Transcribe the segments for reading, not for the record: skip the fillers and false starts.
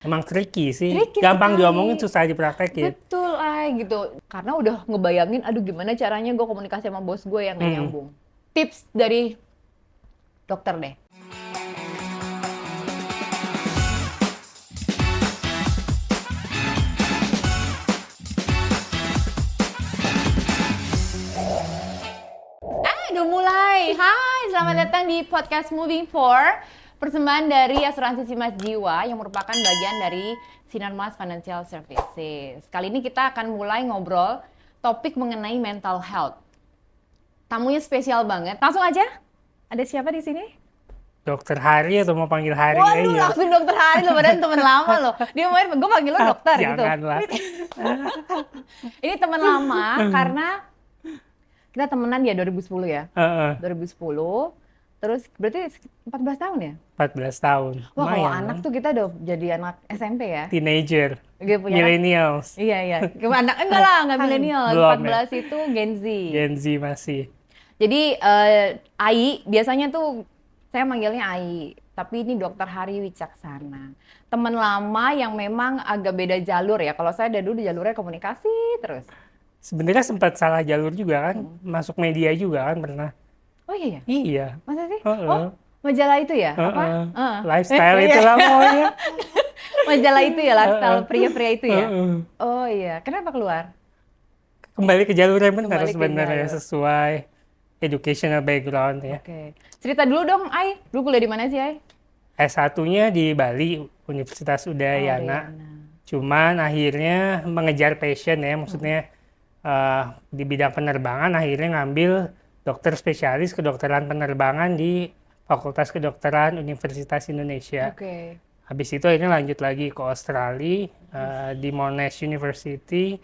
Emang tricky sih. Tricky Gampang sekali. diomongin, susah dipraktekin. Betul, gitu. Karena udah ngebayangin, aduh gimana caranya gue komunikasi sama bos gue yang gak nyambung. Tips dari dokter deh. Udah mulai. Hai, selamat datang di podcast Moving For. Persembahan dari Asuransi Simas Jiwa yang merupakan bagian dari Sinarmas Financial Services. Kali ini kita akan mulai ngobrol topik mengenai mental health. Tamunya spesial banget. Langsung aja. Ada siapa di sini? Dokter Hari atau mau panggil Hari Waduh, aja? langsung dokter Hari loh, padahal teman lama loh. Dia mau gue panggil lo dokter gitu. Janganlah. Ini teman lama karena kita temenan ya 2010 ya. 2010. Terus berarti 14 tahun ya? 14 tahun. Wah, kalau Lumayan, anak kan? tuh kita udah jadi anak SMP ya. Teenager. Gitu punya Millennials. Iya. Anak enggak lah, enggak milenial. Belum, 14 itu Gen Z. Gen Z masih. Jadi Ai biasanya tuh saya manggilnya Ai, tapi ini Dokter Hari Wicaksana. Teman lama yang memang agak beda jalur ya. Kalau saya dari dulu di jalurnya komunikasi terus. Sebenarnya sempat salah jalur juga kan, masuk media juga kan pernah. Oh iya ya? Iya. Masa sih? Heeh. Oh, majalah itu ya? Apa? Lifestyle Iya. itulah pokoknya. Majalah itu ya, lifestyle pria-pria itu ya? Heeh. Oh iya, kenapa keluar? Kembali ke jalur yang benar Kembali ke sebenarnya, jalur. sesuai educational background ya. Oke. Cerita dulu dong, Ai. Dulu kuliah di mana sih, Ai? S1-nya di Bali, Universitas Udayana. Cuman akhirnya mengejar passion ya, maksudnya di bidang penerbangan akhirnya ngambil dokter spesialis kedokteran penerbangan di Fakultas Kedokteran Universitas Indonesia. Oke. Habis itu akhirnya lanjut lagi ke Australia di Monash University.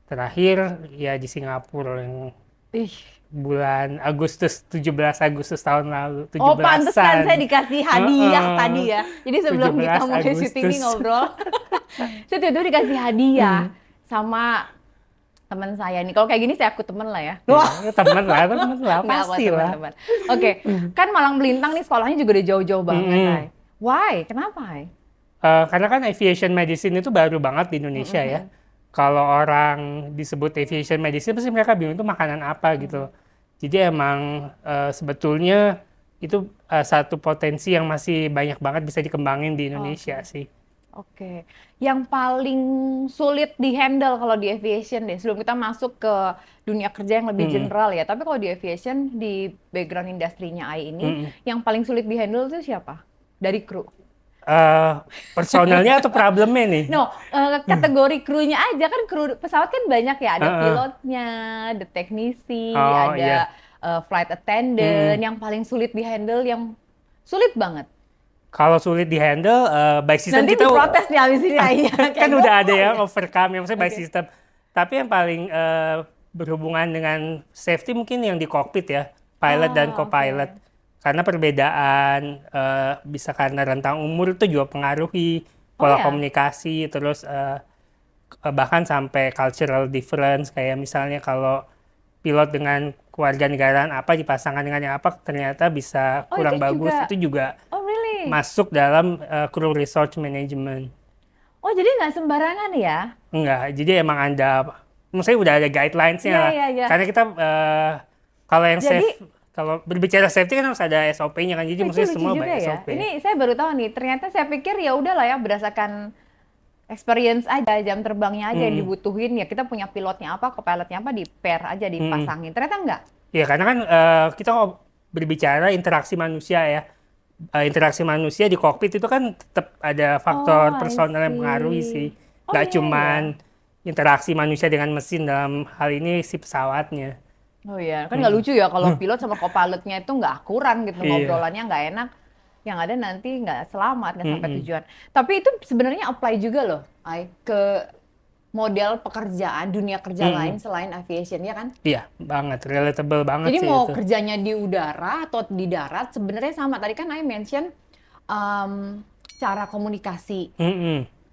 Terakhir ya di Singapura yang Ih. bulan Agustus, 17 Agustus tahun lalu. Oh, pantesan 17-an. saya dikasih hadiah tadi ya. Jadi sebelum 17 kita mulai syuting ini Agustus. ngobrol, saya tiba-tiba dikasih hadiah sama teman saya nih. Kalau kayak gini saya aku temen lah ya. Ya, temen lah, Nggak, pasti lah. teman-teman. Oke, kan Malang Melintang nih sekolahnya juga udah jauh-jauh banget, Ai. Why? Kenapa, Ai? Karena kan aviation medicine itu baru banget di Indonesia ya. Kalau orang disebut aviation medicine, pasti mereka bingung itu makanan apa gitu. Jadi emang sebetulnya itu satu potensi yang masih banyak banget bisa dikembangin di Indonesia sih. Oke, yang paling sulit di-handle kalau di aviation deh, sebelum kita masuk ke dunia kerja yang lebih general ya, tapi kalau di aviation, di background industrinya AI ini, yang paling sulit di-handle itu siapa? Dari kru? Personalnya atau problemnya nih? No, kategori krunya aja, kan kru pesawat kan banyak ya, ada pilotnya, ada teknisi, Oh, ada iya. flight attendant, yang paling sulit di-handle, yang sulit banget. Kalau sulit di-handle, by system Nanti kita diprotes nih abis ini AI-nya. kan udah ada ya overcome, yang maksudnya by system. Tapi yang paling berhubungan dengan safety mungkin yang di cockpit ya, pilot dan co-pilot. Karena perbedaan bisa karena rentang umur itu juga pengaruhi pola komunikasi, terus bahkan sampai cultural difference, kayak misalnya kalau pilot dengan kewarganegaraan apa dipasangkan dengan yang apa ternyata bisa kurang bagus, itu juga Oh really? masuk dalam crew resource management. Oh jadi nggak sembarangan ya? Enggak, jadi emang maksudnya udah ada guidelines-nya lah. Iya. Karena kita kalau yang Jadi- safe, kalau berbicara safety kan harus ada SOP-nya kan, jadi Itu maksudnya lucu semua juga banyak ya. SOP. Ini saya baru tahu nih. Ternyata saya pikir ya udahlah ya berdasarkan experience aja, jam terbangnya aja yang dibutuhin ya. Kita punya pilotnya apa, co-pilotnya apa, di pair aja dipasangin. Ternyata enggak. Ya karena kan kita kalau berbicara interaksi manusia ya, interaksi manusia di kokpit itu kan tetap ada faktor I personal yang see. mengaruhi sih. Oh, Nggak iya, cuman interaksi manusia dengan mesin, dalam hal ini si pesawatnya. Oh iya, kan nggak lucu ya kalau pilot sama co-pilotnya itu nggak akuran gitu, Iya. ngobrolannya nggak enak. Yang ada nanti nggak selamat, nggak sampai tujuan. Tapi itu sebenarnya apply juga loh, Ai, ke model pekerjaan, dunia kerja lain selain aviation, ya kan? Iya, banget, relatable banget Jadi sih mau itu. kerjanya di udara atau di darat, sebenarnya sama. Tadi kan Ai mention cara komunikasi,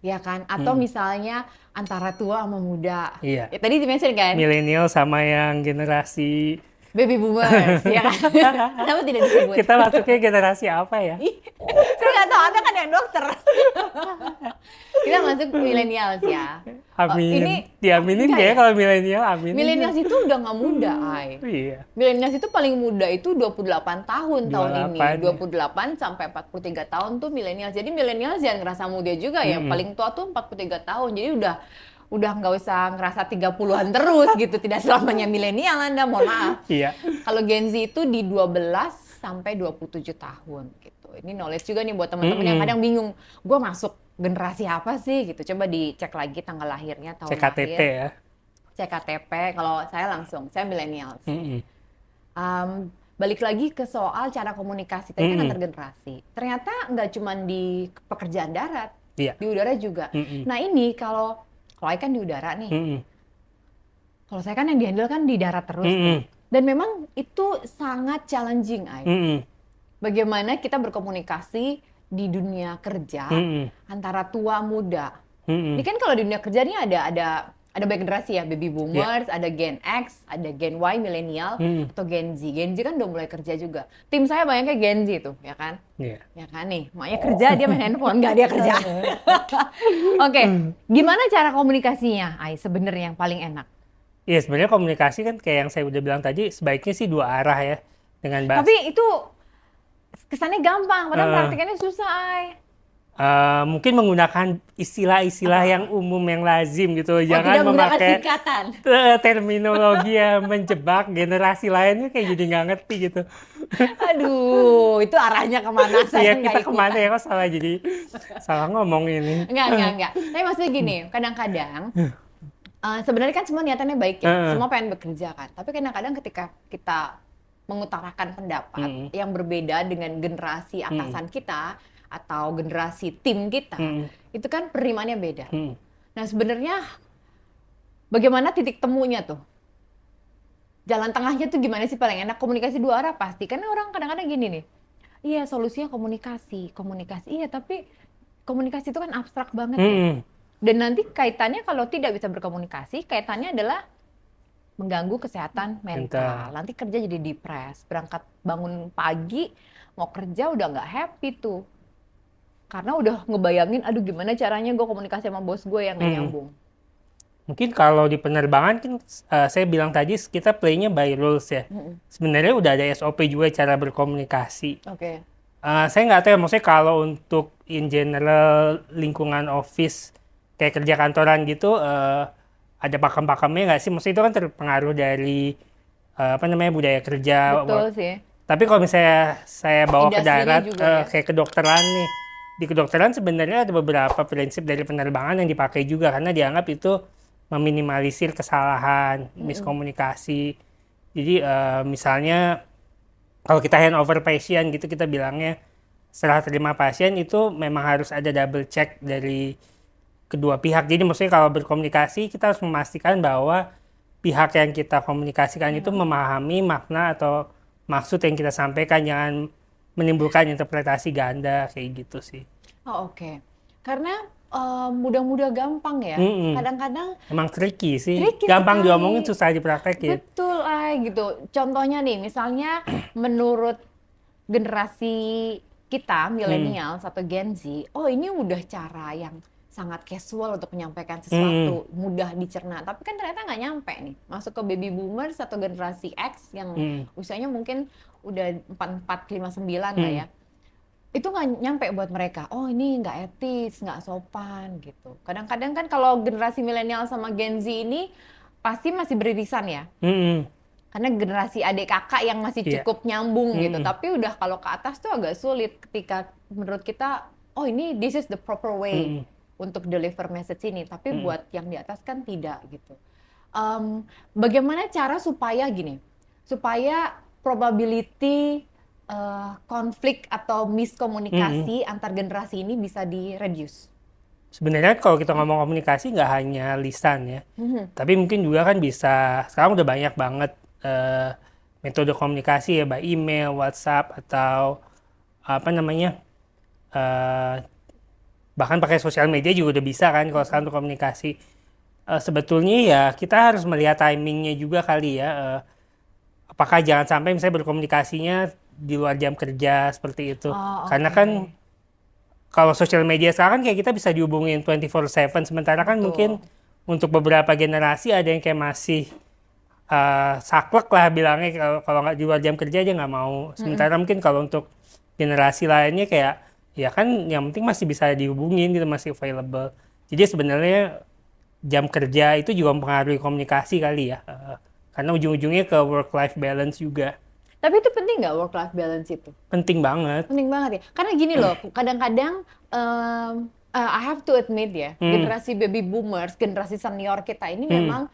ya kan? Atau misalnya antara tua sama muda. Iya. Ya, tadi di-mention kan? Milenial sama yang generasi Baby boomers, ya kan? Kenapa tidak disebut? kita masuknya generasi apa ya? Saya nggak nggak tahu, Anda kan yang dokter. Kita masuk millennials ya. Amin. Ini Diaminin enggak kayaknya ya? kalau milenial, amin. Millennials itu udah nggak muda, Ay. Iya. Millennials itu paling muda itu 28 tahun tahun ini. 28, 28 sampai 43 tahun tuh millennials. Jadi millennials jangan ngerasa muda juga ya. Paling tua tuh 43 tahun. Jadi udah nggak usah ngerasa 30-an terus gitu. Tidak selamanya milenial Anda, mohon maaf. Iya. Kalau Gen Z itu di 12 sampai 27 tahun gitu. Ini knowledge juga nih buat teman-teman yang kadang bingung. Gue masuk generasi apa sih gitu. Coba dicek lagi tanggal lahirnya, tahun CKTP lahir. ya. Cek KTP. Kalau saya langsung, saya millennials. Balik lagi ke soal cara komunikasi tadi kan antar generasi. Ternyata nggak cuma di pekerjaan darat, Iya. di udara juga. Nah ini kalau saya kan di udara nih. Kalau saya kan yang dihandle kan di darat terus. Nih. Dan memang itu sangat challenging, Ay. Bagaimana kita berkomunikasi di dunia kerja antara tua muda. Ini kan kalau di dunia kerja nih ada banyak generasi ya, baby boomers, ada Gen X, ada Gen Y, milenial, atau Gen Z. Gen Z kan udah mulai kerja juga. Tim saya banyaknya Gen Z tuh, ya kan? Iya. Ya kan nih, maknya kerja dia main handphone, nggak dia kerja. Oke, gimana cara komunikasinya, Ay, sebenarnya yang paling enak? Iya, sebenarnya komunikasi kan kayak yang saya udah bilang tadi, sebaiknya sih dua arah ya, dengan bahasa. Tapi itu kesannya gampang, padahal praktikannya susah, Ay. Mungkin menggunakan istilah-istilah yang umum, yang lazim gitu. Jangan tidak menggunakan memakai singkatan. terminologi yang menjebak generasi lainnya kayak jadi nggak ngerti gitu. Aduh, itu arahnya kemana saya Iya, nggak kita ikutan. kemana ya, kok salah ngomong ini. Enggak. Tapi maksudnya gini, kadang-kadang sebenarnya kan semua niatannya baik ya, semua pengen bekerja kan. Tapi kadang-kadang ketika kita mengutarakan pendapat yang berbeda dengan generasi atasan kita atau generasi tim kita, itu kan penerimaannya beda. Nah sebenarnya bagaimana titik temunya tuh? Jalan tengahnya tuh gimana sih paling enak? Komunikasi dua arah pasti. Karena orang kadang-kadang gini nih, iya solusinya komunikasi. Iya tapi komunikasi itu kan abstrak banget ya. Dan nanti kaitannya kalau tidak bisa berkomunikasi, kaitannya adalah mengganggu kesehatan mental. Nanti kerja jadi depres, berangkat bangun pagi, mau kerja udah nggak happy tuh. Karena udah ngebayangin, aduh gimana caranya gue komunikasi sama bos gue yang nggak nyambung. Mungkin kalau di penerbangan kan saya bilang tadi kita play-nya by rules ya. Sebenarnya udah ada SOP juga cara berkomunikasi. Oke. Saya nggak tahu ya, maksudnya kalau untuk in general lingkungan office, kayak kerja kantoran gitu, ada pakem-pakemnya nggak sih? Maksudnya itu kan terpengaruh dari budaya kerja. Betul sih. Tapi kalau misalnya saya bawa ke Industrinya darat, juga ya. kayak kedokteran nih, di kedokteran sebenarnya ada beberapa prinsip dari penerbangan yang dipakai juga karena dianggap itu meminimalisir kesalahan, miskomunikasi. Jadi misalnya kalau kita handover pasien gitu, kita bilangnya setelah terima pasien itu memang harus ada double check dari kedua pihak. Jadi maksudnya kalau berkomunikasi kita harus memastikan bahwa pihak yang kita komunikasikan itu memahami makna atau maksud yang kita sampaikan, jangan menimbulkan interpretasi ganda kayak gitu sih. Oh oke. Karena mudah-mudah gampang ya. Kadang-kadang Emang tricky sih. Tricky Gampang sekali. diomongin, susah dipraktekin. betul gitu. Contohnya nih, misalnya menurut generasi kita milenial atau Gen Z, oh ini udah cara yang sangat casual untuk menyampaikan sesuatu, mudah dicerna. Tapi kan ternyata nggak nyampe nih. Masuk ke baby boomers atau generasi X yang usianya mungkin udah 44, 59 lah ya. Itu nggak nyampe buat mereka. Oh ini nggak etis, nggak sopan gitu. Kadang-kadang kan kalau generasi milenial sama Gen Z ini pasti masih beririsan ya. Karena generasi adik kakak yang masih cukup nyambung gitu. Tapi udah kalau ke atas tuh agak sulit ketika menurut kita, oh ini this is the proper way untuk deliver message ini. Tapi buat yang di atas kan tidak gitu. Bagaimana cara supaya gini, supaya probability konflik atau miskomunikasi antar generasi ini bisa di-reduce? Sebenarnya kalau kita ngomong komunikasi nggak hanya lisan ya, tapi mungkin juga kan bisa, sekarang udah banyak banget metode komunikasi ya, by email, WhatsApp, atau bahkan pakai sosial media juga udah bisa kan kalau sekarang untuk komunikasi. Sebetulnya ya kita harus melihat timingnya juga kali ya. Apakah jangan sampai misalnya berkomunikasinya di luar jam kerja seperti itu. Karena kan kalau sosial media sekarang kan kayak kita bisa dihubungin 24/7, sementara kan Betul. mungkin untuk beberapa generasi ada yang kayak masih saklek lah bilangnya, kalau nggak di luar jam kerja aja nggak mau. Sementara mungkin kalau untuk generasi lainnya kayak ya kan yang penting masih bisa dihubungin gitu, masih available. Jadi sebenarnya jam kerja itu juga mempengaruhi komunikasi kali ya, karena ujung-ujungnya ke work-life balance juga. Tapi itu penting nggak work-life balance itu? Penting banget. Penting banget ya. Karena gini loh, kadang-kadang I have to admit ya, generasi baby boomers, generasi senior kita ini memang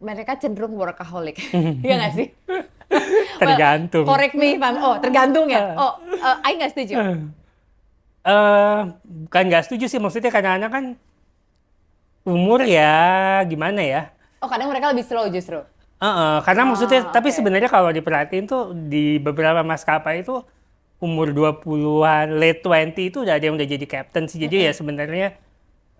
mereka cenderung workaholic. Iya nggak sih? Tergantung. Correct me, tergantung ya. I nggak setuju. Bukan nggak setuju sih, maksudnya kadang-kadang kan umur ya gimana ya. Kadang mereka lebih slow justru. Karena maksudnya, tapi oke. sebenarnya kalau diperhatiin tuh di beberapa maskapai itu umur 20-an, late 20 itu udah ada yang udah jadi captain sih. Jadi ya sebenarnya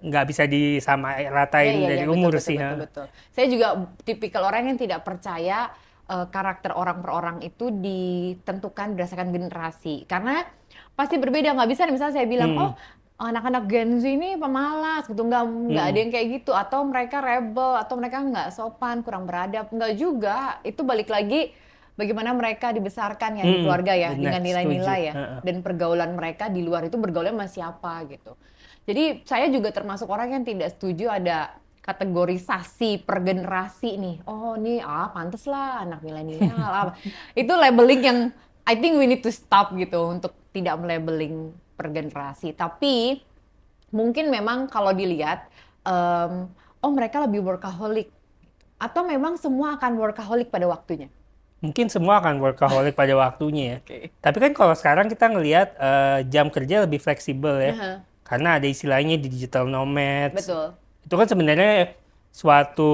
nggak bisa disamaratain dari umur betul, sih. Betul. Saya juga tipikal orang yang tidak percaya karakter orang per orang itu ditentukan berdasarkan generasi. Karena pasti berbeda, nggak bisa misalnya saya bilang, anak-anak Gen Z ini pemalas gitu, nggak ada yang kayak gitu, atau mereka rebel, atau mereka nggak sopan, kurang beradab, nggak juga. Itu balik lagi bagaimana mereka dibesarkan ya di keluarga ya, benar, dengan nilai-nilai ya, setuju. dan pergaulan mereka di luar itu bergaulnya sama siapa gitu. Jadi saya juga termasuk orang yang tidak setuju ada kategorisasi per generasi nih. Nih pantes lah anak milenial. Itu labeling yang I think we need to stop gitu untuk tidak melabeling per generasi. Tapi mungkin memang kalau dilihat, mereka lebih workaholic. Atau memang semua akan workaholic pada waktunya? Mungkin semua akan workaholic pada waktunya ya. Tapi kan kalau sekarang kita ngelihat jam kerja lebih fleksibel ya. Karena ada istilahnya digital nomad. Betul. Itu kan sebenarnya suatu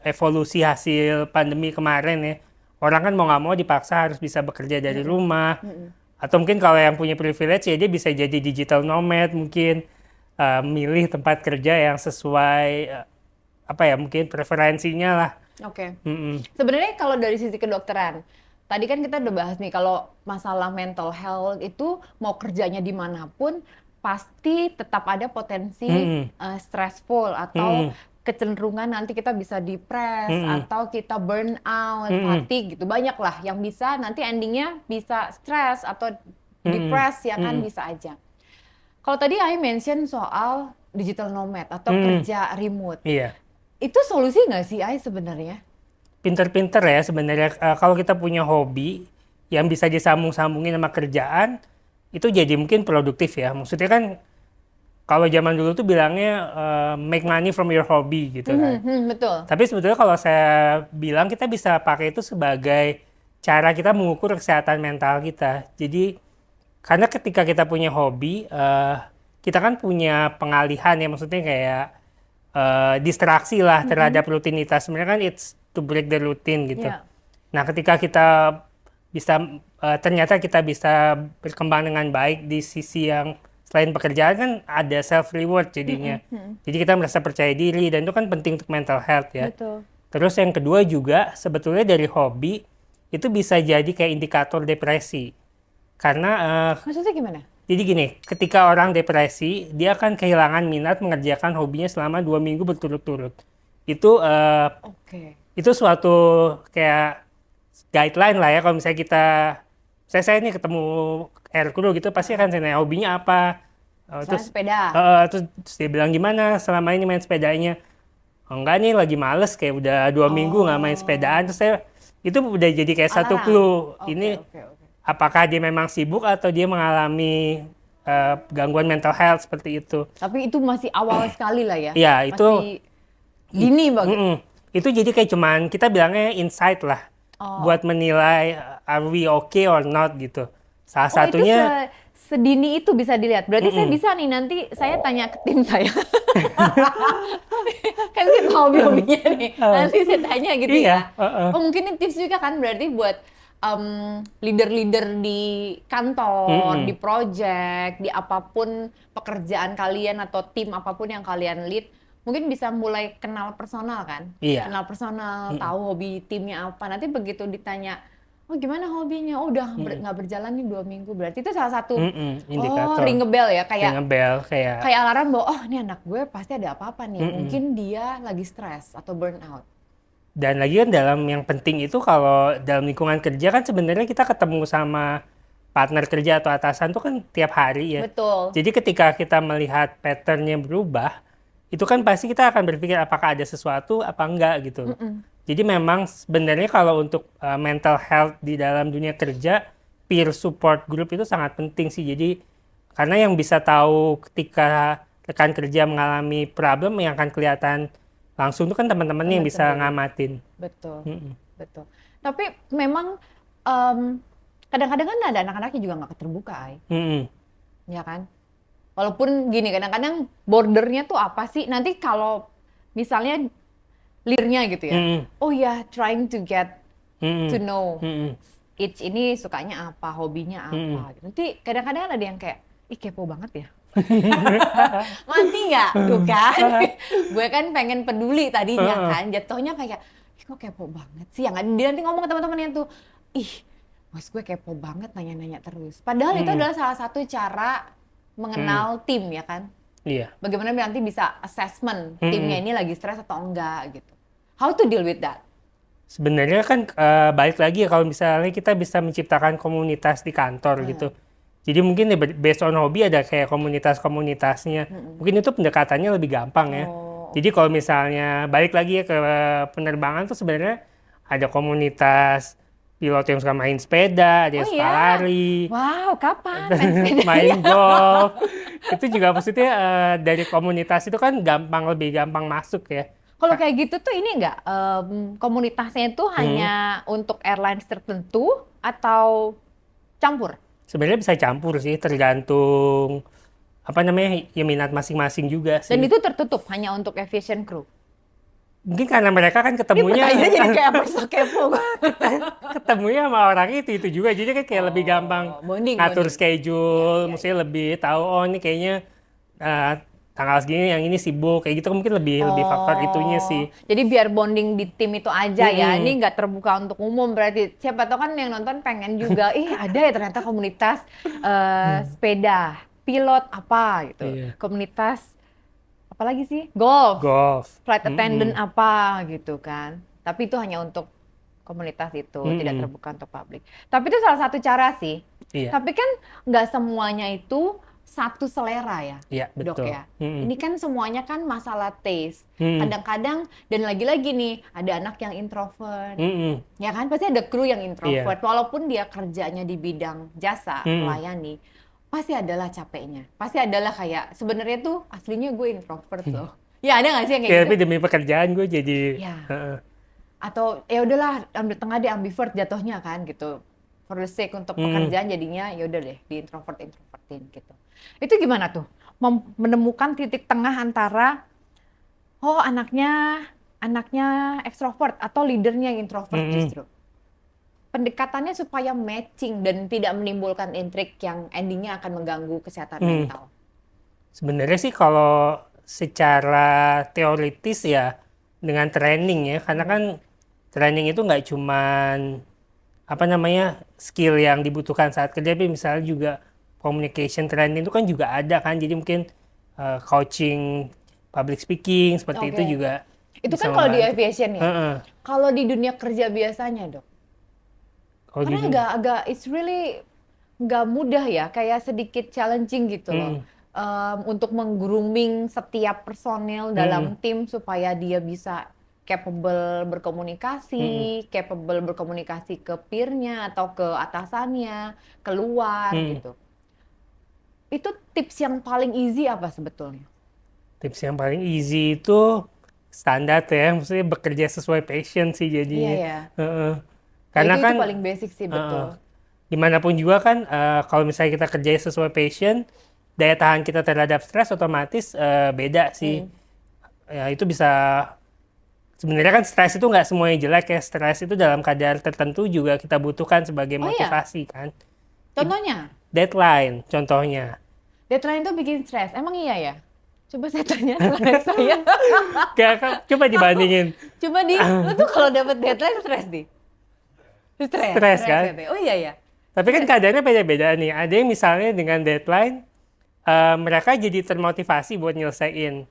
evolusi hasil pandemi kemarin ya. Orang kan mau nggak mau dipaksa harus bisa bekerja dari rumah. Atau mungkin kalau yang punya privilege ya dia bisa jadi digital nomad, mungkin milih tempat kerja yang sesuai mungkin preferensinya lah. Oke. Sebenarnya kalau dari sisi kedokteran, tadi kan kita udah bahas nih kalau masalah mental health itu mau kerjanya dimanapun pasti tetap ada potensi stressful atau kecenderungan nanti kita bisa depres atau kita burn out, fatigue gitu, banyak lah yang bisa nanti endingnya bisa stress atau depres ya kan, bisa aja. Kalau tadi I mention soal digital nomad atau kerja remote, itu solusi nggak sih I sebenarnya? Pinter-pinter ya sebenarnya. Kalau kita punya hobi yang bisa disambung-sambungin sama kerjaan, itu jadi mungkin produktif ya. Maksudnya kan kalau zaman dulu tuh bilangnya make money from your hobby gitu kan. Betul. Tapi sebetulnya kalau saya bilang kita bisa pakai itu sebagai cara kita mengukur kesehatan mental kita. Jadi karena ketika kita punya hobi, kita kan punya pengalihan ya, maksudnya kayak distraksi lah terhadap rutinitas. Sebenarnya kan it's to break the routine gitu. Yeah. Nah ketika kita bisa ternyata kita bisa berkembang dengan baik di sisi yang selain pekerjaan kan ada self reward jadinya. Jadi kita merasa percaya diri dan itu kan penting untuk mental health ya. Betul. Terus yang kedua juga sebetulnya dari hobi itu bisa jadi kayak indikator depresi. Karena maksudnya gimana? Jadi gini, ketika orang depresi dia akan kehilangan minat mengerjakan hobinya selama 2 minggu berturut-turut. Itu itu suatu kayak guideline lah ya, kalau misalnya saya ini ketemu air crew gitu pasti akan saya nanya hobinya apa, terus sepeda, terus dia bilang gimana selama ini main sepedanya, enggak nih lagi males kayak udah 2 minggu nggak main sepedaan, terus saya itu udah jadi kayak satu clue ini apakah dia memang sibuk atau dia mengalami gangguan mental health seperti itu. Tapi itu masih awal sekali lah ya. Iya itu masih gini banget. Itu jadi kayak cuman kita bilangnya insight lah. Buat menilai are we okay or not gitu. Salah satunya itu sedini itu bisa dilihat. Berarti saya bisa nih nanti saya tanya ke tim saya. Kan saya tahu hobinya nih. Nanti saya tanya gitu ya. Mungkin ini tips juga kan berarti buat leader-leader di kantor, di project, di apapun pekerjaan kalian atau tim apapun yang kalian lead. Mungkin bisa mulai kenal personal kan? Iya. Kenal personal, tahu hobi timnya apa. Nanti begitu ditanya, Oh gimana hobinya? Oh udah nggak berjalan nih 2 minggu. Berarti itu salah satu Indikator. ring a bell ya, Ring a bell kayak kayak alarm bahwa oh ini anak gue pasti ada apa-apa nih. mm-mm. Mungkin dia lagi stres atau burnout. Dan lagi kan dalam yang penting itu kalau dalam lingkungan kerja kan sebenarnya kita ketemu sama partner kerja atau atasan tuh kan tiap hari ya. Betul. Jadi ketika kita melihat pattern-nya berubah, itu kan pasti kita akan berpikir apakah ada sesuatu apa enggak gitu. Jadi memang sebenarnya kalau untuk mental health di dalam dunia kerja, peer support group itu sangat penting sih. Jadi karena yang bisa tahu ketika rekan kerja mengalami problem yang akan kelihatan langsung itu kan teman-teman yang bisa ngamatin. Betul, betul. Tapi memang kadang-kadang kan ada anak-anak yang juga nggak terbuka, ya kan? Walaupun gini, kadang-kadang bordernya tuh apa sih? Nanti kalau misalnya leadernya gitu ya, oh ya, trying to get to know each ini sukanya apa, hobinya apa. Gitu. Nanti kadang-kadang ada yang kayak, ih kepo banget ya. Mati nggak? Tuh kan, gue kan pengen peduli tadinya kan, jatuhnya kayak, ih kok kepo banget sih. Yang dia nanti ngomong ke teman-temannya tuh, ih, bos gue kepo banget nanya-nanya terus. Padahal itu adalah salah satu cara mengenal tim ya kan. Iya. Bagaimana nanti bisa assessment timnya ini lagi stres atau enggak gitu. How to deal with that? Sebenarnya kan balik lagi ya kalau misalnya kita bisa menciptakan komunitas di kantor gitu. Jadi mungkin based on hobi ada kayak komunitas-komunitasnya. Mungkin itu pendekatannya lebih gampang ya. Jadi kalau misalnya balik lagi ya ke penerbangan tuh sebenarnya ada komunitas pilot yang suka main sepeda, ada yang suka lari. Wow, kapan main sepeda? Main golf. Itu juga maksudnya dari komunitas itu kan lebih gampang masuk ya. Kalau kayak gitu tuh ini enggak, komunitasnya itu hanya untuk airlines tertentu atau campur? Sebenarnya bisa campur sih, tergantung ya minat masing-masing juga sih. Dan itu tertutup hanya untuk aviation crew? Mungkin karena mereka kan ketemunya jadi kayak perso kepo. Ketemunya sama orang itu juga, jadi kan kayak lebih gampang ngatur schedule, maksudnya lebih tahu ini kayaknya tanggal segini yang ini sibuk kayak gitu, mungkin lebih faktor itunya sih. Jadi biar bonding di tim itu aja ya, ini nggak terbuka untuk umum berarti. Siapa tahu kan yang nonton pengen juga, ada ya ternyata komunitas sepeda, pilot apa gitu, komunitas apalagi sih? Golf. Flight attendant apa gitu kan. Tapi itu hanya untuk komunitas itu, tidak terbuka untuk publik. Tapi itu salah satu cara sih. Iya. Tapi kan nggak semuanya itu satu selera ya, betul. Dok ya. Ini kan semuanya kan masalah taste. Kadang-kadang, dan lagi-lagi nih, ada anak yang introvert. Ya kan, pasti ada kru yang introvert. Walaupun dia kerjanya di bidang jasa, melayani, pasti adalah capeknya. Pasti adalah kayak, sebenarnya tuh aslinya gue introvert loh. Ya ada nggak sih yang kayak gitu? Tapi demi pekerjaan gue jadi... Atau ya udahlah, ambil tengah deh, ambivert jatuhnya kan gitu. For the sake untuk pekerjaan jadinya ya udah deh, di introvertin gitu. Itu gimana tuh? Menemukan titik tengah antara anaknya ekstrovert atau leadernya yang introvert justru. Pendekatannya supaya matching dan tidak menimbulkan intrik yang endingnya akan mengganggu kesehatan mental. Sebenarnya sih kalau secara teoritis ya dengan training ya, karena kan training itu nggak cuman skill yang dibutuhkan saat kerja, tapi misalnya juga communication training itu kan juga ada kan, jadi mungkin coaching public speaking seperti itu juga. Itu kan kalau di aviation ya. Kalau di dunia kerja biasanya dok, karena agak it's really nggak mudah ya, kayak sedikit challenging gitu loh. Untuk meng-grooming setiap personel dalam tim supaya dia bisa capable berkomunikasi, capable berkomunikasi ke peer-nya atau ke atasannya, keluar gitu. Itu tips yang paling easy apa sebetulnya? Tips yang paling easy itu standar ya, maksudnya bekerja sesuai passion sih jadinya. Karena itu paling basic sih, betul. Dimanapun juga kan, kalau misalnya kita kerja sesuai passion, daya tahan kita terhadap stres otomatis beda sih. Ya itu bisa, sebenarnya kan stres itu nggak semuanya jelek ya, stres itu dalam kadar tertentu juga kita butuhkan sebagai motivasi kan. Contohnya? Deadline, contohnya. Deadline itu bikin stres, emang iya ya? Coba saya tanya kepada saya. Coba dibandingin. Lu tuh kalau dapat deadline stres nih? Stres kan? Oh iya ya. Tapi kan kadarnya beda-beda nih. Ada yang misalnya dengan deadline, mereka jadi termotivasi buat nyelesain.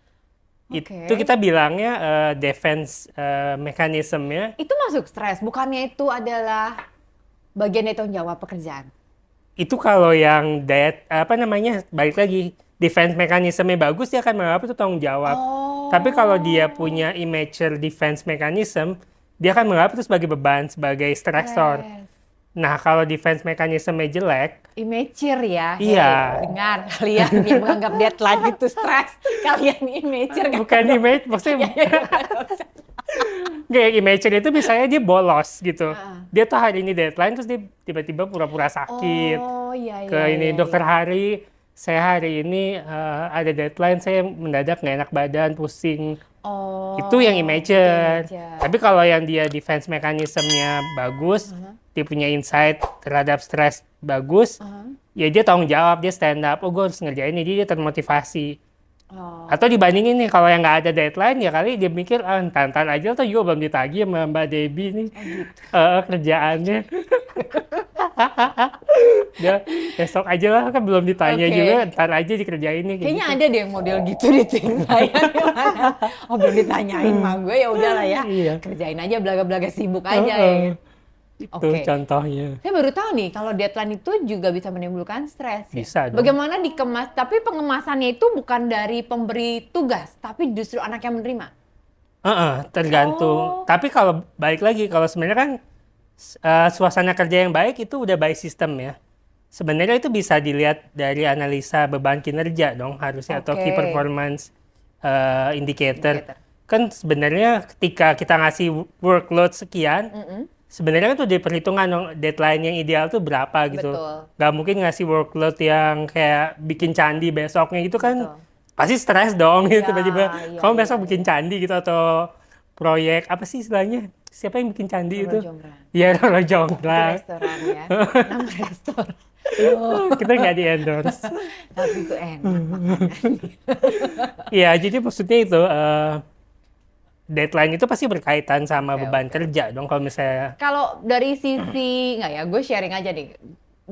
Oke. Itu kita bilangnya defense mekanismenya. Itu masuk stres, bukannya itu adalah bagian dari tanggung jawab pekerjaan? Itu kalau yang balik lagi, defense mekanismenya bagus, dia akan menganggap itu tanggung jawab. Oh. Tapi kalau dia punya immature defense mechanism, dia akan menganggap itu sebagai beban, sebagai stressor. Nah, kalau defense mechanismnya jelek, Immature ya. Iya. Dengar kalian yang menganggap deadline itu stres, kalian immature kan? bukan immature, maksudnya kayak immature itu misalnya dia bolos gitu. Dia tahu hari ini deadline, terus dia tiba-tiba pura-pura sakit. Oh iya Ke ini dokter Hari, saya hari ini ada deadline, saya mendadak nggak enak badan, pusing. Oh. Itu yang immature. Tapi kalau yang dia defense mechanismnya bagus, dia punya insight terhadap stres bagus, ya dia tanggung jawab, dia stand up, oh gue harus ngerjain ini, dia termotivasi. Atau dibandingin nih, kalau yang nggak ada deadline, ya kali dia mikir, ntar aja, atau juga belum ditagih sama Mbak Debbie nih kerjaannya. Dia besok aja lah, kan belum ditanya juga, ntar aja dikerjain nih. Kayaknya gitu. Ada deh model gitu di tim saya. Oh belum ditanyain mah gue, ya udahlah ya, kerjain aja, belaga-belaga sibuk aja ya. Itu contohnya. Saya baru tahu nih kalau deadline itu juga bisa menimbulkan stres. Bisa dong. Bagaimana dikemas? Tapi pengemasannya itu bukan dari pemberi tugas, tapi justru anak yang menerima. Tergantung. Tapi kalau balik lagi, kalau sebenarnya kan suasana kerja yang baik itu udah by system ya. Sebenarnya itu bisa dilihat dari analisa beban kinerja dong harusnya, atau key performance indicator. Kan sebenarnya ketika kita ngasih workload sekian, sebenarnya kan tuh diperhitungan dong deadline yang ideal tuh berapa gitu. Gak mungkin ngasih workload yang kayak bikin candi besoknya gitu kan. Pasti stres dong gitu, tiba-tiba kamu besok bikin candi gitu, atau proyek apa sih istilahnya? Siapa yang bikin candi itu? Iya, Roro Jonggrang. Restoran ya, nama restoran. Kita nggak di-endorse. Tapi itu enak. Iya, jadi maksudnya itu deadline itu pasti berkaitan sama beban kerja dong kalau misalnya. Kalau dari sisi, nggak ya, gue sharing aja nih.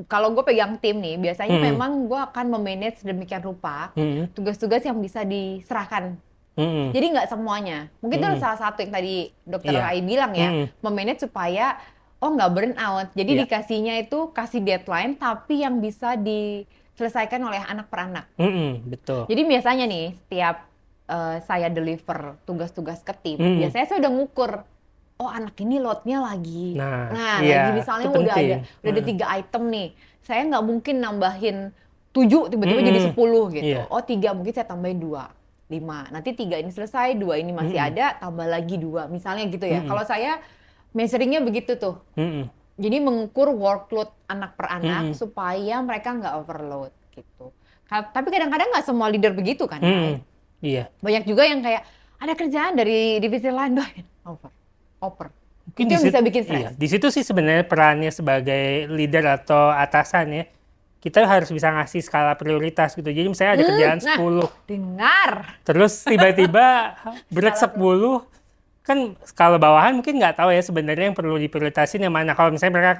Kalau gue pegang tim nih, biasanya memang gue akan memanage sedemikian rupa tugas-tugas yang bisa diserahkan. Jadi nggak semuanya. Mungkin itu salah satu yang tadi Dokter Ai bilang ya, memanage supaya nggak burn out. Jadi dikasihnya itu kasih deadline, tapi yang bisa diselesaikan oleh anak per anak. Betul. Jadi biasanya nih, setiap saya deliver tugas-tugas ke tim, biasanya saya udah ngukur, anak ini loadnya lagi. Lagi misalnya udah ada 3 item nih, saya nggak mungkin nambahin 7 tiba-tiba jadi 10 gitu. 3 mungkin saya tambahin 2, 5. Nanti 3 ini selesai, 2 ini masih ada, tambah lagi 2, misalnya gitu ya. Kalau saya measuringnya begitu tuh. Jadi mengukur workload anak per anak supaya mereka nggak overload gitu. Tapi kadang-kadang nggak semua leader begitu kan? Iya. Banyak juga yang kayak ada kerjaan dari divisi lain, over. Mungkin itu yang bisa bikin stres. Iya. Di situ sih sebenarnya perannya sebagai leader atau atasan ya. Kita harus bisa ngasih skala prioritas gitu. Jadi misalnya ada kerjaan 10. Dengar. Terus tiba-tiba break 10. Kan kalau bawahan mungkin nggak tahu ya sebenarnya yang perlu diprioritasin yang mana. Kalau misalnya mereka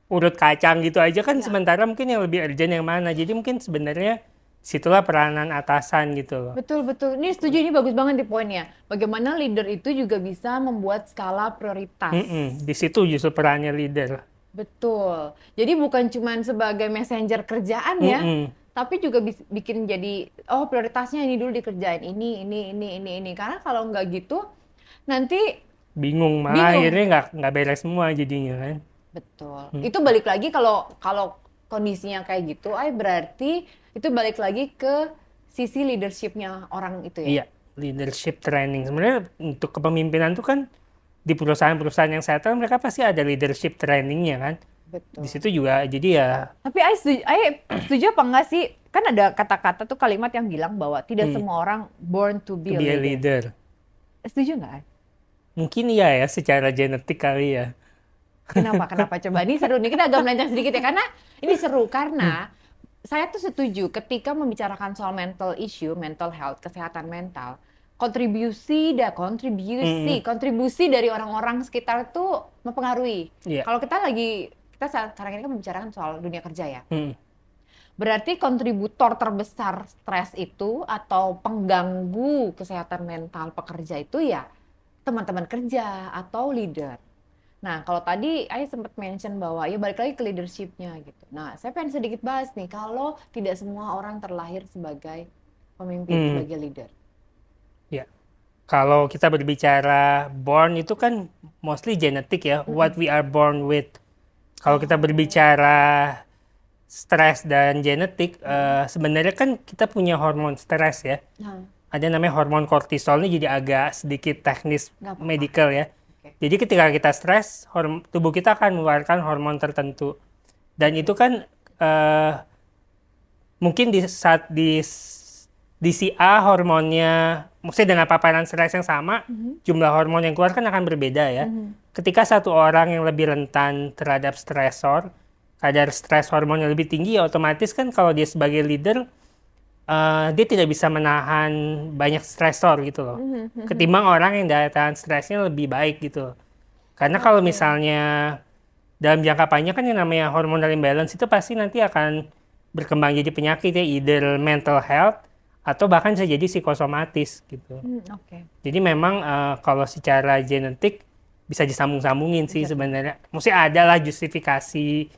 urut kacang gitu aja kan, sementara mungkin yang lebih urgent yang mana. Jadi mungkin sebenarnya situlah peranan atasan gitu loh. Betul. Ini setuju, ini bagus banget di poinnya. Bagaimana leader itu juga bisa membuat skala prioritas. Di situ justru perannya leader. Betul. Jadi bukan cuma sebagai messenger kerjaan ya, tapi juga bikin jadi prioritasnya ini dulu dikerjain, ini. Karena kalau nggak gitu nanti bingung, malah akhirnya nggak beres semua jadinya kan. Betul. Itu balik lagi kalau kondisinya kayak gitu, berarti itu balik lagi ke sisi leadership-nya orang itu ya? Iya, leadership training. Sebenarnya untuk kepemimpinan itu kan di perusahaan-perusahaan yang settle mereka pasti ada leadership training-nya kan? Betul. Di situ juga, jadi ya. Tapi setuju apa enggak sih? Kan ada kata-kata tuh kalimat yang bilang bahwa tidak semua orang born to be a leader. Setuju nggak? Mungkin iya ya, secara genetik kali ya. Kenapa? Coba ini seru nih, kita agak melenceng sedikit ya, karena ini seru karena saya tuh setuju ketika membicarakan soal mental issue, mental health, kesehatan mental, kontribusi dari orang-orang sekitar itu mempengaruhi. Iya. Kalau kita sekarang ini kan membicarakan soal dunia kerja ya. Hmm. Berarti kontributor terbesar stres itu atau pengganggu kesehatan mental pekerja itu ya teman-teman kerja atau leader. Nah, kalau tadi Ai sempat mention bahwa ya balik lagi ke leadership-nya gitu. Nah, saya pengen sedikit bahas nih, kalau tidak semua orang terlahir sebagai pemimpin, sebagai leader. Ya. Kalau kita berbicara born itu kan mostly genetik ya, what we are born with. Kalau kita berbicara stres dan genetik, sebenarnya kan kita punya hormon stres ya. Ada namanya hormon kortisol, ini jadi agak sedikit teknis medical ya. Jadi ketika kita stres, tubuh kita akan mengeluarkan hormon tertentu. Dan itu kan mungkin di saat di si A hormonnya, maksudnya dengan paparan stres yang sama, jumlah hormon yang keluar kan akan berbeda ya. Ketika satu orang yang lebih rentan terhadap stresor, kadar stres hormonnya lebih tinggi, ya otomatis kan kalau dia sebagai leader, dia tidak bisa menahan banyak stresor gitu loh. Ketimbang orang yang daya tahan stresnya lebih baik gitu loh. Karena kalau misalnya dalam jangka panjang kan yang namanya hormonal imbalance itu pasti nanti akan berkembang jadi penyakit ya, either mental health atau bahkan bisa jadi psikosomatis gitu. Jadi memang kalau secara genetik bisa disambung-sambungin sih sebenarnya. Maksudnya ada lah justifikasi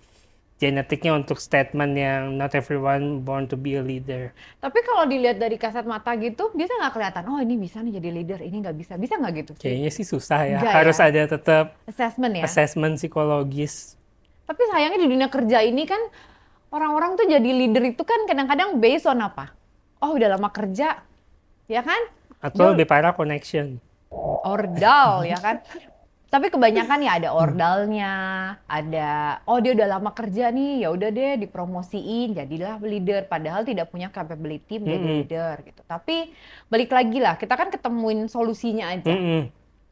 genetiknya untuk statement yang not everyone born to be a leader. Tapi kalau dilihat dari kasat mata gitu, biasa nggak kelihatan, oh ini bisa nih jadi leader, ini nggak bisa. Bisa nggak gitu? Kayaknya sih susah ya. Enggak Harus ya? ada tetap Assessment ya? assessment psikologis. Tapi sayangnya di dunia kerja ini kan, orang-orang tuh jadi leader itu kan kadang-kadang based on apa? Oh udah lama kerja, ya kan? Atau lebih parah connection. Ordal, ya kan? Tapi kebanyakan ya ada ordalnya, ada dia udah lama kerja nih, ya udah deh dipromosiin jadilah leader, padahal tidak punya capability menjadi leader gitu. Tapi balik lagi lah, kita kan ketemuin solusinya aja.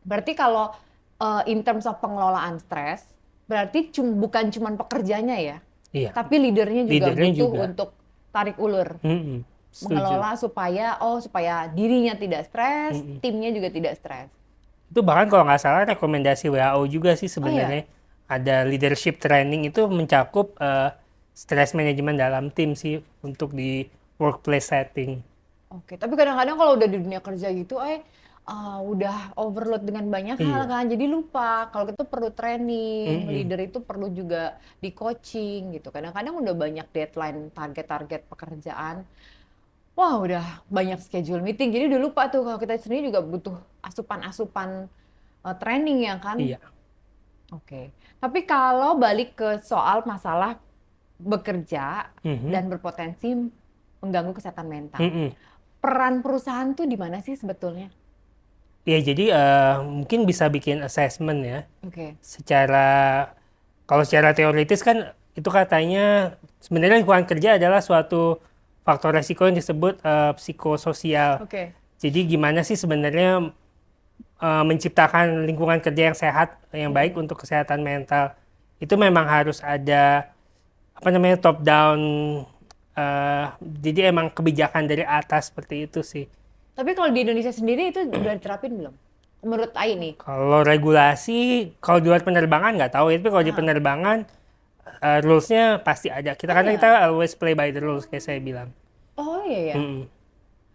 Berarti kalau in terms of pengelolaan stres, berarti bukan cuma pekerjanya ya, tapi leadernya butuh untuk tarik ulur, mengelola supaya dirinya tidak stres, timnya juga tidak stres. Itu bahkan kalau nggak salah rekomendasi WHO juga sih sebenarnya. Ada leadership training itu mencakup stress management dalam tim sih untuk di workplace setting. Oke, tapi kadang-kadang kalau udah di dunia kerja gitu, udah overload dengan banyak hal kan, jadi lupa kalau itu perlu training, leader itu perlu juga di coaching gitu. Kadang-kadang udah banyak deadline, target-target pekerjaan. Wah, udah banyak schedule meeting, jadi udah lupa tuh kalau kita sendiri juga butuh asupan-asupan training ya kan? Iya. Oke. Tapi kalau balik ke soal masalah bekerja dan berpotensi mengganggu kesehatan mental, peran perusahaan tuh di mana sih sebetulnya? Ya, jadi mungkin bisa bikin assessment ya. Kalau secara teoritis kan itu katanya sebenarnya lingkungan kerja adalah suatu faktor resiko yang disebut psikososial. Jadi gimana sih sebenarnya menciptakan lingkungan kerja yang sehat, yang baik untuk kesehatan mental. Itu memang harus ada top down. Jadi emang kebijakan dari atas seperti itu sih. Tapi kalau di Indonesia sendiri itu udah diterapin belum? Menurut Ai nih. Kalau regulasi, kalau di luar penerbangan nggak tahu. Tapi kalau di penerbangan rules-nya pasti ada. Karena kita always play by the rules kayak saya bilang. Oh iya ya.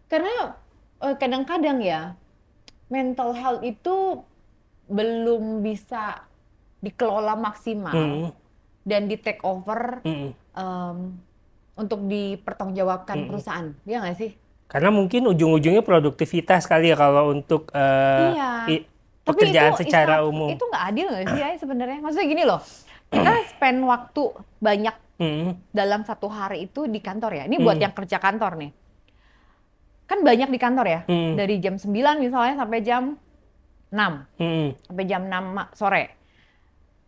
Karena kadang-kadang ya mental health itu belum bisa dikelola maksimal dan di take over untuk dipertanggungjawabkan perusahaan. Iya nggak sih? Karena mungkin ujung-ujungnya produktivitas kali ya kalau untuk pekerjaan secara umum. Itu nggak adil nggak sih sebenarnya? Maksudnya gini loh, kita spend waktu banyak dalam satu hari itu di kantor ya. Ini buat yang kerja kantor nih. Kan banyak di kantor ya, dari jam 9 misalnya sampai jam 6. Sampai jam 6 sore.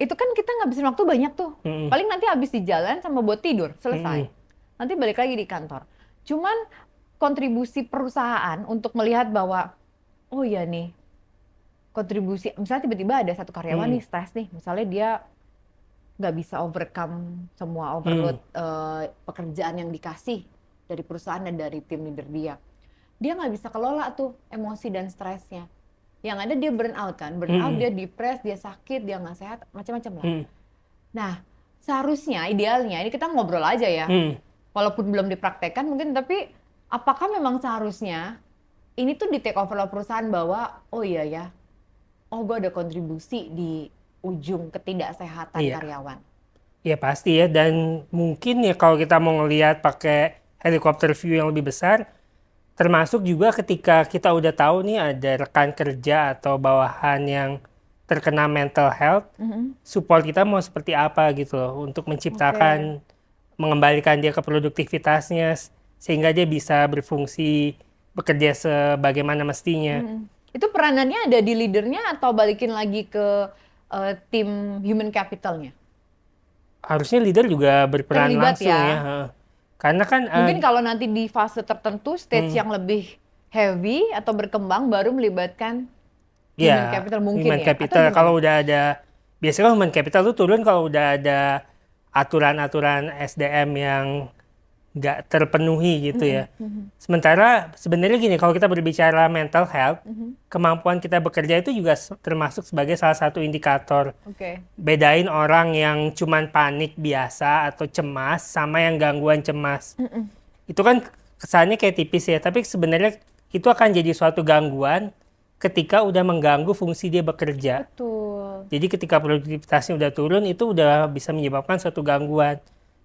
Itu kan kita ngabisin waktu banyak tuh. Paling nanti habis di jalan sama buat tidur, selesai. Nanti balik lagi di kantor. Cuman kontribusi perusahaan untuk melihat bahwa, oh iya nih, kontribusi, misalnya tiba-tiba ada satu karyawan nih stres nih, misalnya dia nggak bisa overcome semua overload pekerjaan yang dikasih dari perusahaan dan dari tim leader dia. dia nggak bisa kelola tuh emosi dan stresnya. Yang ada dia burn out kan, burn out dia depres, dia sakit, dia nggak sehat, macam-macam lah. Nah, seharusnya idealnya ini kita ngobrol aja ya, walaupun belum dipraktekkan mungkin, tapi apakah memang seharusnya ini tuh di take over oleh perusahaan bahwa oh iya ya, oh gue ada kontribusi di ujung ketidaksehatan karyawan. Ya pasti ya, dan mungkin ya kalau kita mau ngelihat pakai helikopter view yang lebih besar, termasuk juga ketika kita udah tahu nih ada rekan kerja atau bawahan yang terkena mental health, support kita mau seperti apa gitu loh untuk menciptakan, mengembalikan dia ke produktivitasnya sehingga dia bisa berfungsi, bekerja sebagaimana mestinya. Itu peranannya ada di leadernya atau balikin lagi ke tim human capitalnya? Harusnya leader juga berperan Terlibat langsung ya. ya. Karena kan Mungkin kalau nanti di fase tertentu, stage yang lebih heavy atau berkembang baru melibatkan human capital mungkin human ya. capital Atau kalau udah ada, biasanya human capital tuh turun kalau udah ada aturan-aturan SDM yang nggak terpenuhi gitu ya. Sementara sebenarnya gini, kalau kita berbicara mental health, kemampuan kita bekerja itu juga termasuk sebagai salah satu indikator. Bedain orang yang cuman panik biasa atau cemas sama yang gangguan cemas. Itu kan kesannya kayak tipis ya, tapi sebenarnya itu akan jadi suatu gangguan ketika udah mengganggu fungsi dia bekerja. Betul. Jadi ketika produktivitasnya udah turun, itu udah bisa menyebabkan suatu gangguan.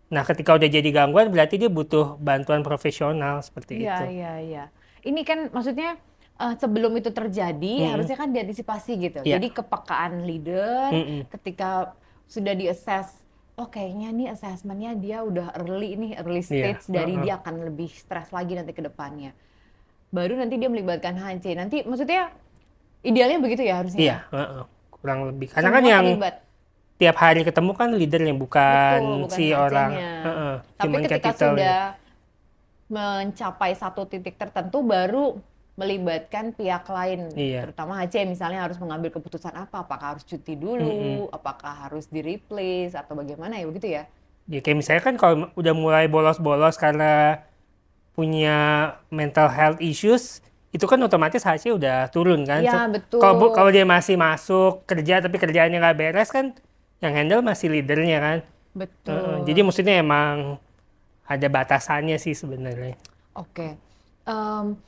Nah, ketika udah jadi gangguan, berarti dia butuh bantuan profesional seperti itu. Iya. Ini kan maksudnya sebelum itu terjadi, harusnya kan diantisipasi gitu. Jadi kepekaan leader ketika sudah di-assess, oh kayaknya nih assessment-nya dia udah early stage dari dia akan lebih stres lagi nanti ke depannya. Baru nanti dia melibatkan HC. Nanti maksudnya idealnya begitu ya harusnya? Iya, kurang lebih. Karena semua kan yang terlibat. Tiap hari ketemu kan leadernya, bukan si HC-nya. orang. Tapi ketika sudah mencapai satu titik tertentu baru melibatkan pihak lain, terutama HC misalnya harus mengambil keputusan apakah harus cuti dulu, apakah harus di-replace atau bagaimana ya begitu ya? Ya kayak misalnya kan kalau udah mulai bolos-bolos karena punya mental health issues, itu kan otomatis HC udah turun kan. Iya, betul. Kalau dia masih masuk kerja tapi kerjaannya nggak beres kan, yang handle masih leadernya kan. Betul. Jadi maksudnya emang ada batasannya sih sebenarnya. Oke.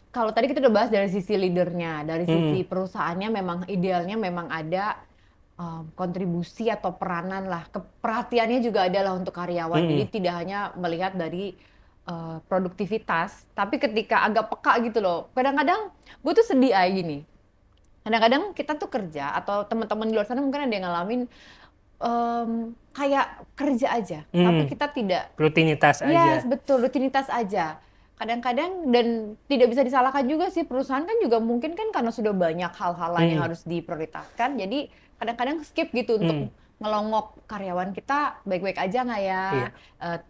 Kalau tadi kita udah bahas dari sisi leadernya, dari sisi perusahaannya memang idealnya memang ada kontribusi atau peranan lah. Perhatiannya juga adalah untuk karyawan. Jadi tidak hanya melihat dari produktivitas, tapi ketika agak peka gitu loh. Kadang-kadang gue tuh sedih aja gini. Kadang-kadang kita tuh kerja atau teman-teman di luar sana mungkin ada yang ngalamin kayak kerja aja, tapi kita tidak rutinitas aja. Yes, betul, rutinitas aja. Kadang-kadang dan tidak bisa disalahkan juga sih, perusahaan kan juga mungkin kan karena sudah banyak hal-hal lain yang harus diprioritaskan, jadi kadang-kadang skip gitu untuk ngelongok karyawan kita baik-baik aja nggak ya,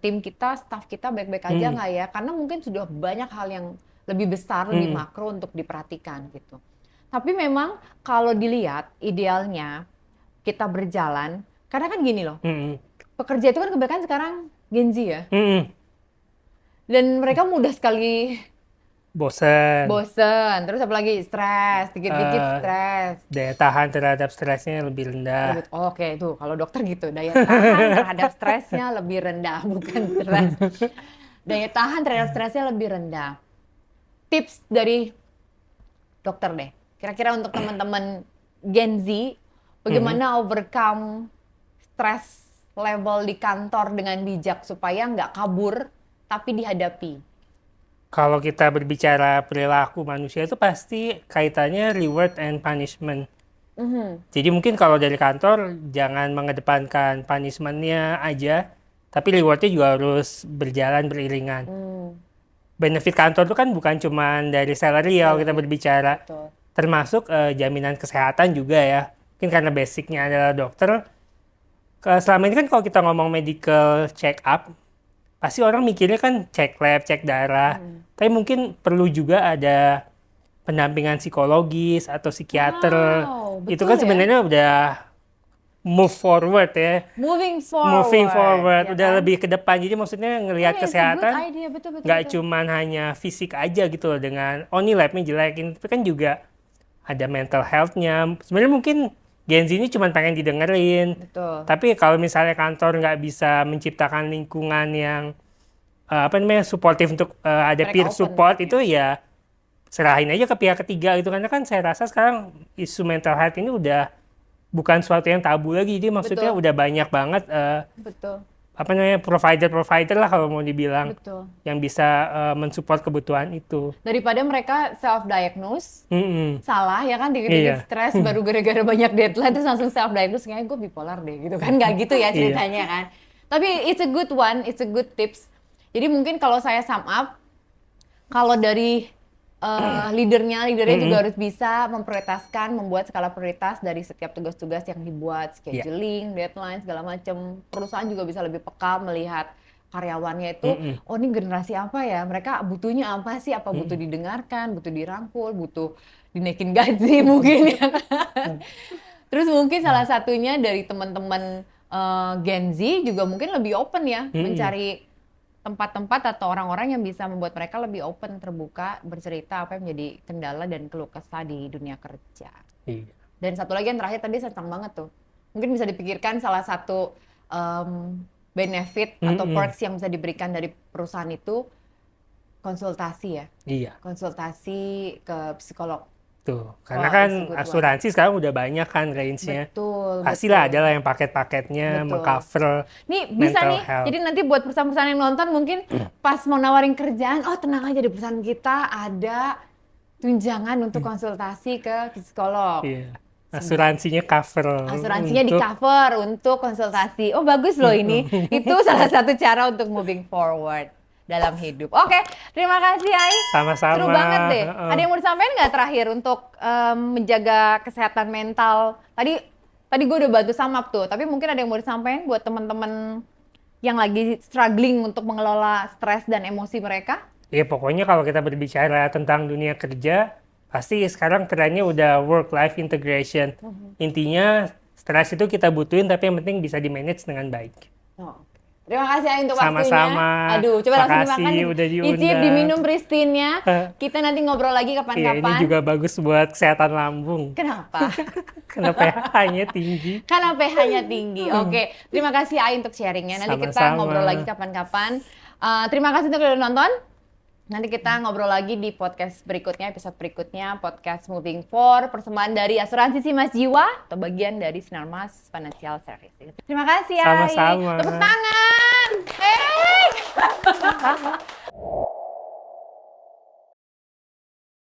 tim kita, staff kita baik-baik aja nggak ya, karena mungkin sudah banyak hal yang lebih besar, lebih makro untuk diperhatikan gitu. Tapi memang kalau dilihat idealnya kita berjalan, karena kan gini loh, pekerja itu kan kebanyakan sekarang Gen Z ya, dan mereka mudah sekali bosen, terus apalagi stres, dikit-dikit stres. Daya tahan terhadap stresnya lebih rendah. Oke, tuh kalau dokter gitu, daya tahan terhadap stresnya lebih rendah, bukan stres. Daya tahan terhadap stresnya lebih rendah. Tips dari dokter deh, kira-kira untuk teman-teman Gen Z, bagaimana overcome stres level di kantor dengan bijak supaya nggak kabur, tapi dihadapi? Kalau kita berbicara perilaku manusia itu pasti kaitannya reward and punishment. Jadi mungkin kalau dari kantor jangan mengedepankan punishment-nya aja, tapi reward-nya juga harus berjalan beriringan. Benefit kantor itu kan bukan cuma dari salary ya, kita berbicara. Betul. Termasuk jaminan kesehatan juga ya. Mungkin karena basicnya adalah dokter. Selama ini kan kalau kita ngomong medical check up, pasti orang mikirnya kan cek lab, cek darah. Tapi mungkin perlu juga ada pendampingan psikologis atau psikiater. Wow, Itu betul kan ya? sebenarnya udah move forward ya. Moving forward. Ya Udah kan? lebih ke depan. Jadi maksudnya ngelihat It's a kesehatan good idea. Betul. nggak cuman hanya fisik aja gitu loh dengan ini labnya jelekin, tapi kan juga ada mental health-nya. Sebenarnya mungkin Gen Z ini cuma pengen didengerin. Betul. Tapi kalau misalnya kantor nggak bisa menciptakan lingkungan yang suportif untuk ada Mereka peer open, support ya. itu ya serahin aja ke pihak ketiga gitu. Karena kan saya rasa sekarang isu mental health ini udah bukan suatu yang tabu lagi. Jadi maksudnya Betul. udah banyak banget Betul. provider lah kalau mau dibilang Betul. yang bisa mensupport kebutuhan itu. Daripada mereka self-diagnose, Mm-mm. salah ya kan, Iya. dikit-dikit stres baru gara-gara banyak deadline terus langsung self-diagnose, kayaknya gue bipolar deh gitu kan. Nggak gitu ya ceritanya kan. Tapi it's a good one, it's a good tips. Jadi mungkin kalau saya sum up, kalau dari leadernya juga harus bisa memprioritaskan, membuat skala prioritas dari setiap tugas-tugas yang dibuat, scheduling, deadline, segala macam. Perusahaan juga bisa lebih peka melihat karyawannya itu, oh ini generasi apa ya, mereka butuhnya apa sih, apa butuh didengarkan, butuh dirangkul, butuh dinaikin gaji mungkin ya kan. Terus mungkin salah satunya dari teman-teman Gen Z juga mungkin lebih open ya, mencari tempat-tempat atau orang-orang yang bisa membuat mereka lebih open, terbuka, bercerita apa yang menjadi kendala dan keluh kesah di dunia kerja. Iya. Dan satu lagi yang terakhir tadi senang banget tuh, mungkin bisa dipikirkan salah satu benefit atau perks yang bisa diberikan dari perusahaan itu konsultasi ya. Iya. Konsultasi ke psikolog. Tuh, karena Wah, kan it's a good asuransi sekarang udah banyak kan range-nya. Betul. Pastilah ada lah yang paket-paketnya Betul. mengcover Nih bisa mental nih, health. jadi nanti buat perusahaan-perusahaan yang nonton mungkin pas mau nawarin kerjaan, oh tenang aja di perusahaan kita ada tunjangan untuk konsultasi ke psikolog. Iya. Asuransinya cover. Asuransinya di untuk- cover untuk konsultasi. Oh bagus loh ini. Itu salah satu cara untuk moving forward dalam hidup. Oke, terima kasih Ai. Sama-sama. Seru banget deh. Heeh. Ada yang mau disampaikan nggak terakhir untuk menjaga kesehatan mental? Tadi gue udah bantu sum up tuh, tapi mungkin ada yang mau disampaikan buat teman-teman yang lagi struggling untuk mengelola stres dan emosi mereka? Ya pokoknya kalau kita berbicara tentang dunia kerja, pasti sekarang trennya udah work-life integration. Intinya stres itu kita butuhin, tapi yang penting bisa di-manage dengan baik. Oh. Terima kasih Ai untuk waktunya. Sama-sama. Aduh, coba langsung Makasih dimakan. udah diundang. Icip, diminum Pristinnya. Kita nanti ngobrol lagi Iya, ini kapan-kapan. juga bagus buat kesehatan lambung. Kenapa? Karena pH-nya tinggi. Karena pH-nya tinggi. Oke, terima kasih Ai untuk sharingnya. Nanti kita Sama-sama. ngobrol lagi kapan-kapan. Terima kasih untuk udah nonton. Nanti kita ngobrol lagi di podcast berikutnya, episode berikutnya, podcast Moving For, persembahan dari Asuransi Simas Jiwa atau bagian dari Sinarmas Financial Services. Terima kasih Ai. Sama-sama. Tepuk tangan. Hey!